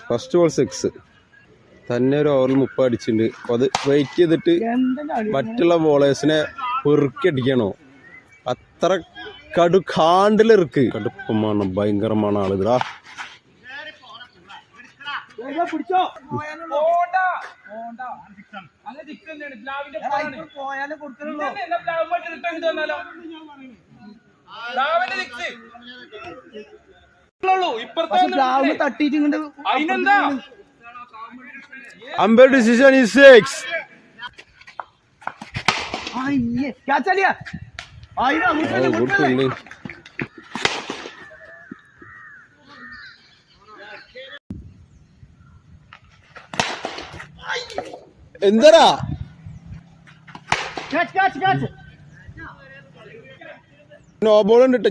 First ball 6 തന്നെ ഒരു ഓവറിൽ 30 അടിച്ചിട്ടുണ്ട്. അപ്പോൾ അത് വെയിറ്റ് ചെയ്തിട്ട് മറ്റുള്ള ബോളേഴ്സിനെ പെറുക്കിയടിക്കണോ, അത്ര കാണ്ടിലിറുക്ക് കടുപ്പമാണ്, ഭയങ്കരമാണ് ആളുകളാ. Umpire decision is 6. क्या चलिए good fielding. എന്തരാ നോ ബോൾ ഉണ്ട്.